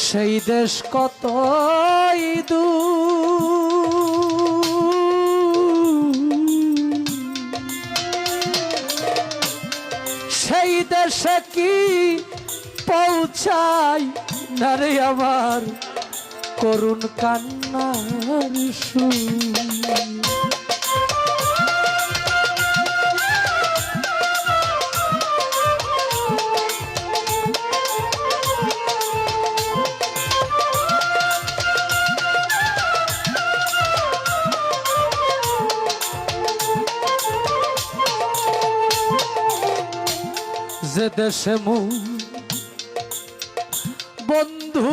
সেই দেশ কতই দূর, সেই দেশে কি পৌঁছাই না রে আমার করুণ কান্নার সুর। যে দেশে বন্ধু